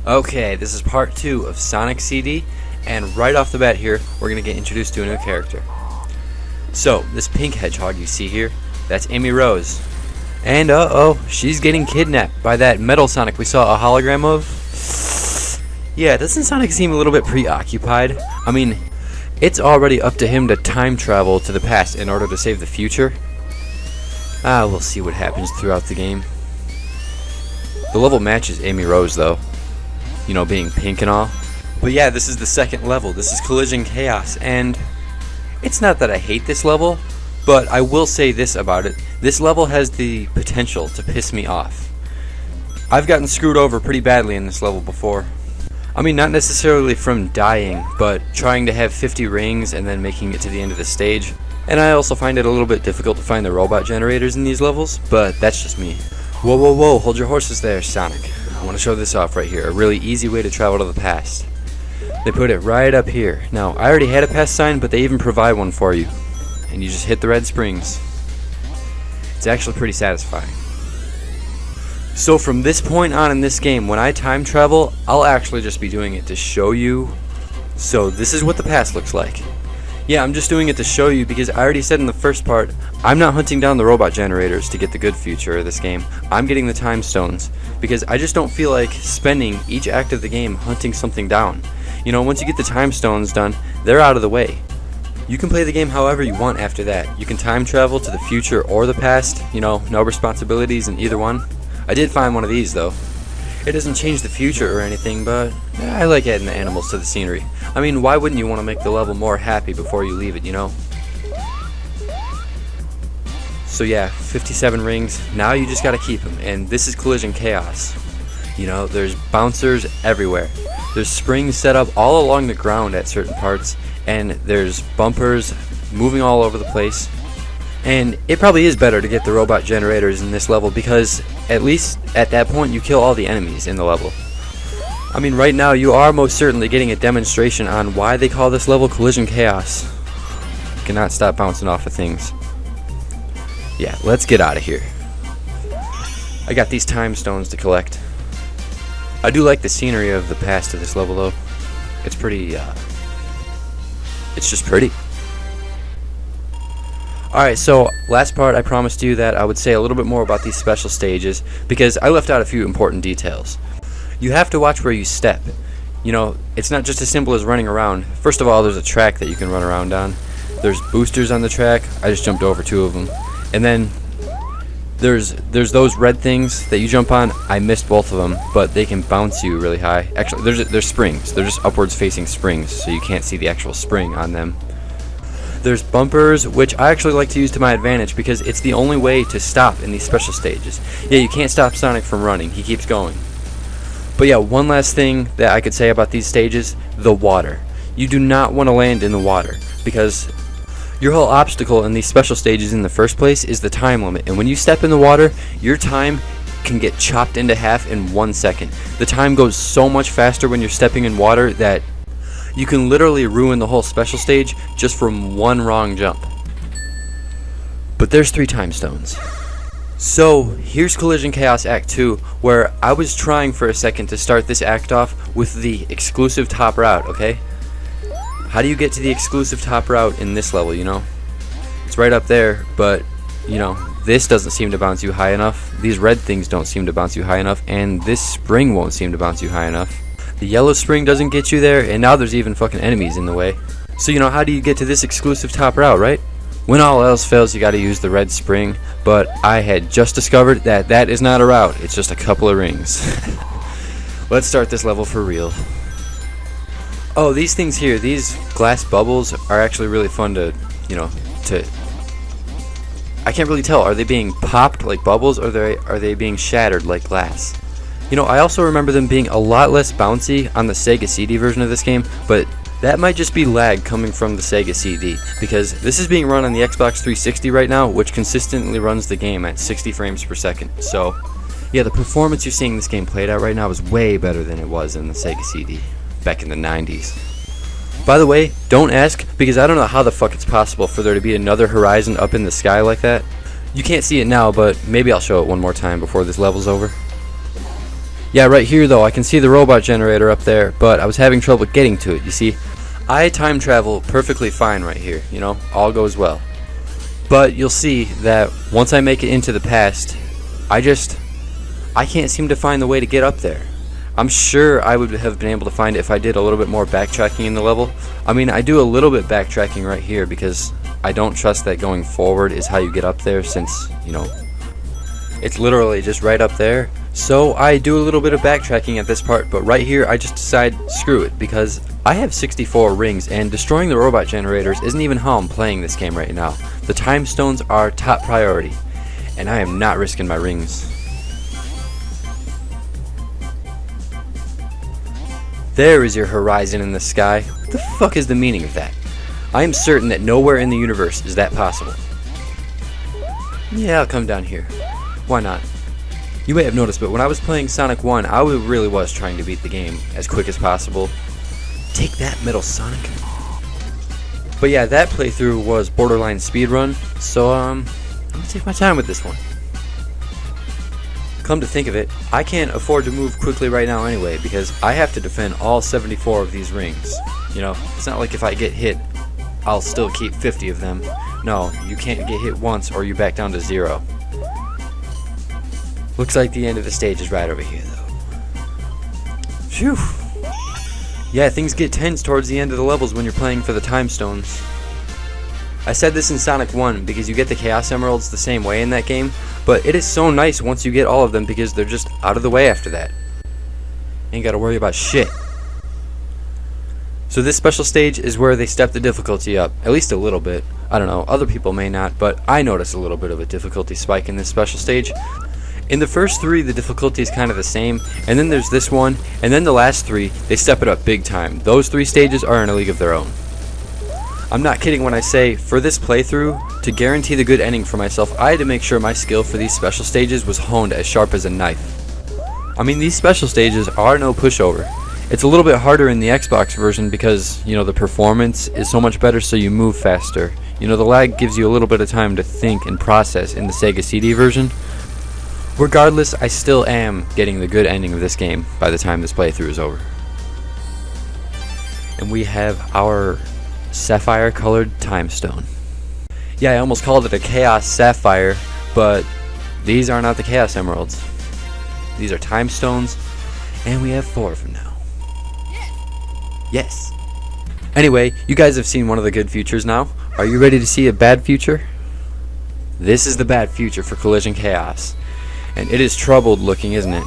Okay, this is part 2 of Sonic CD, and right off the bat here, we're going to get introduced to a new character. So, this pink hedgehog you see here, that's Amy Rose. And she's getting kidnapped by that metal Sonic we saw a hologram of. Yeah, doesn't Sonic seem a little bit preoccupied? I mean, it's already up to him to time travel to the past in order to save the future. We'll see what happens throughout the game. The level matches Amy Rose though. You know, being pink and all. But yeah, this is the second level. This is Collision Chaos, and it's not that I hate this level, but I will say this about it. This level has the potential to piss me off. I've gotten screwed over pretty badly in this level before. I mean, not necessarily from dying, but trying to have 50 rings and then making it to the end of the stage. And I also find it a little bit difficult to find the robot generators in these levels, but that's just me. Whoa, whoa, whoa, hold your horses there, Sonic. I want to show this off right here, a really easy way to travel to the past. They put it right up here. Now, I already had a past sign, but they even provide one for you. And you just hit the red springs. It's actually pretty satisfying. So from this point on in this game, when I time travel, I'll actually just be doing it to show you. So this is what the past looks like. Yeah, I'm just doing it to show you because I already said in the first part, I'm not hunting down the robot generators to get the good future of this game. I'm getting the time stones because I just don't feel like spending each act of the game hunting something down. You know, once you get the time stones done, they're out of the way. You can play the game however you want after that. You can time travel to the future or the past, you know, no responsibilities in either one. I did find one of these though. It doesn't change the future or anything, but I like adding the animals to the scenery. I mean, why wouldn't you want to make the level more happy before you leave it, you know? So yeah, 57 rings. Now you just gotta keep them, and this is Collision Chaos. You know, there's bouncers everywhere. There's springs set up all along the ground at certain parts, and there's bumpers moving all over the place. And it probably is better to get the robot generators in this level because at least at that point you kill all the enemies in the level. I mean, right now you are most certainly getting a demonstration on why they call this level Collision Chaos. You cannot stop bouncing off of things. Yeah, let's get out of here. I got these time stones to collect. I do like the scenery of the past of this level though. It's pretty, it's just pretty. Alright, so last part I promised you that I would say a little bit more about these special stages because I left out a few important details. You have to watch where you step. You know, it's not just as simple as running around. First of all, there's a track that you can run around on. There's boosters on the track. I just jumped over 2 of them. And then there's those red things that you jump on. I missed both of them, but they can bounce you really high. Actually, there's springs. They're just upwards facing springs, so you can't see the actual spring on them. There's bumpers, which I actually like to use to my advantage because it's the only way to stop in these special stages. Yeah, you can't stop Sonic from running. He keeps going. But yeah, one last thing that I could say about these stages, the water. You do not want to land in the water because your whole obstacle in these special stages in the first place is the time limit. And when you step in the water, your time can get chopped into half in 1 second. The time goes so much faster when you're stepping in water that you can literally ruin the whole special stage just from one wrong jump. But there's 3 time stones. So here's Collision Chaos Act 2, where I was trying for a second to start this act off with the exclusive top route, okay? How do you get to the exclusive top route in this level, you know? It's right up there, but, you know, this doesn't seem to bounce you high enough. These red things don't seem to bounce you high enough, and this spring won't seem to bounce you high enough. The yellow spring doesn't get you there, and now there's even fucking enemies in the way. So, you know, how do you get to this exclusive top route, right? When all else fails, you gotta use the red spring, but I had just discovered that that is not a route, it's just a couple of rings. Let's start this level for real. Oh, these things here, these glass bubbles are actually really fun to, you know, I can't really tell, are they being popped like bubbles, or are they being shattered like glass? You know, I also remember them being a lot less bouncy on the Sega CD version of this game, but that might just be lag coming from the Sega CD, because this is being run on the Xbox 360 right now, which consistently runs the game at 60 frames per second. So, yeah, the performance you're seeing this game played out right now is way better than it was in the Sega CD back in the 90s. By the way, don't ask, because I don't know how the fuck it's possible for there to be another horizon up in the sky like that. You can't see it now, but maybe I'll show it one more time before this level's over. Yeah, right here though, I can see the robot generator up there, but I was having trouble getting to it. You see, I time travel perfectly fine right here, you know, all goes well. But you'll see that once I make it into the past, I can't seem to find the way to get up there. I'm sure I would have been able to find it if I did a little bit more backtracking in the level. I mean, I do a little bit backtracking right here because I don't trust that going forward is how you get up there, since, you know, it's literally just right up there. So I do a little bit of backtracking at this part, but right here I just decide screw it, because I have 64 rings and destroying the robot generators isn't even how I'm playing this game right now. The time stones are top priority, and I am not risking my rings. There is your horizon in the sky. What the fuck is the meaning of that? I am certain that nowhere in the universe is that possible. Yeah, I'll come down here. Why not? You may have noticed, but when I was playing Sonic 1, I really was trying to beat the game as quick as possible. Take that, Metal Sonic. But yeah, that playthrough was borderline speedrun, so I'm gonna take my time with this one. Come to think of it, I can't afford to move quickly right now anyway, because I have to defend all 74 of these rings. You know, it's not like if I get hit, I'll still keep 50 of them. No, you can't get hit once or you're back down to 0. Looks like the end of the stage is right over here, though. Phew. Yeah, things get tense towards the end of the levels when you're playing for the time stones. I said this in Sonic 1 because you get the Chaos Emeralds the same way in that game, but it is so nice once you get all of them because they're just out of the way after that. Ain't gotta worry about shit. So this special stage is where they step the difficulty up, at least a little bit. I don't know, other people may not, but I notice a little bit of a difficulty spike in this special stage. In the first 3, the difficulty is kind of the same, and then there's this one, and then the last 3, they step it up big time. Those 3 stages are in a league of their own. I'm not kidding when I say, for this playthrough, to guarantee the good ending for myself, I had to make sure my skill for these special stages was honed as sharp as a knife. I mean, these special stages are no pushover. It's a little bit harder in the Xbox version because, you know, the performance is so much better, so you move faster. You know, the lag gives you a little bit of time to think and process in the Sega CD version. Regardless, I still am getting the good ending of this game by the time this playthrough is over. And we have our sapphire colored time stone. Yeah, I almost called it a Chaos Sapphire, but these are not the Chaos Emeralds. These are time stones, and we have 4 of them now. Yes. Anyway, you guys have seen one of the good futures now. Are you ready to see a bad future? This is the bad future for Collision Chaos. And it is troubled looking, isn't it?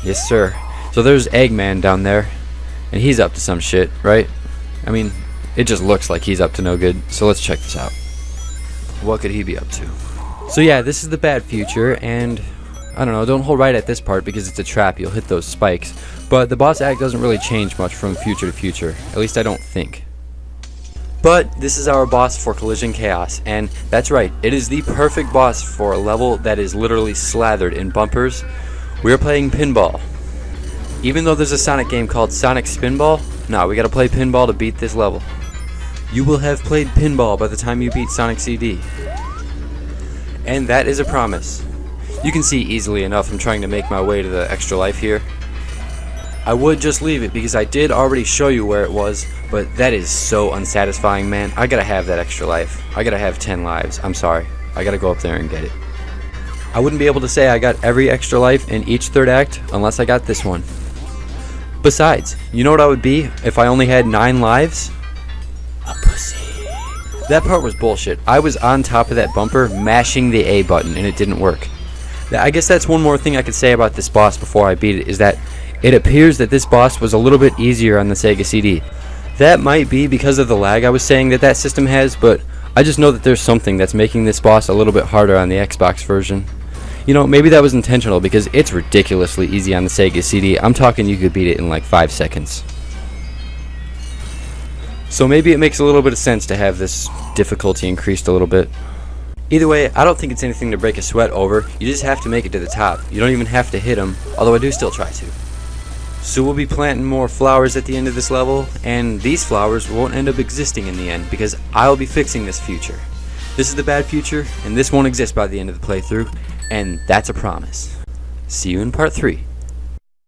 Yes, sir. So there's Eggman down there, and he's up to some shit, right? I mean, it just looks like he's up to no good, so let's check this out. What could he be up to? So yeah, this is the bad future, and I don't know, don't hold right at this part because it's a trap, you'll hit those spikes. But the boss act doesn't really change much from future to future, at least I don't think. But this is our boss for Collision Chaos, and that's right, it is the perfect boss for a level that is literally slathered in bumpers. We're playing pinball. Even though there's a Sonic game called Sonic Spinball, nah, we gotta play pinball to beat this level. You will have played pinball by the time you beat Sonic CD. And that is a promise. You can see easily enough I'm trying to make my way to the extra life here. I would just leave it because I did already show you where it was, but that is so unsatisfying, man. I gotta have that extra life. I gotta have 10 lives. I'm sorry. I gotta go up there and get it. I wouldn't be able to say I got every extra life in each third act unless I got this one. Besides, you know what I would be if I only had 9 lives? A pussy. That part was bullshit. I was on top of that bumper mashing the A button and it didn't work. I guess that's one more thing I could say about this boss before I beat it, is that it appears that this boss was a little bit easier on the Sega CD. That might be because of the lag I was saying that system has, but I just know that there's something that's making this boss a little bit harder on the Xbox version. You know, maybe that was intentional because it's ridiculously easy on the Sega CD. I'm talking you could beat it in like 5 seconds. So maybe it makes a little bit of sense to have this difficulty increased a little bit. Either way, I don't think it's anything to break a sweat over. You just have to make it to the top. You don't even have to hit them, although I do still try to. So we'll be planting more flowers at the end of this level, and these flowers won't end up existing in the end because I'll be fixing this future. This is the bad future, and this won't exist by the end of the playthrough, and that's a promise. See you in part 3.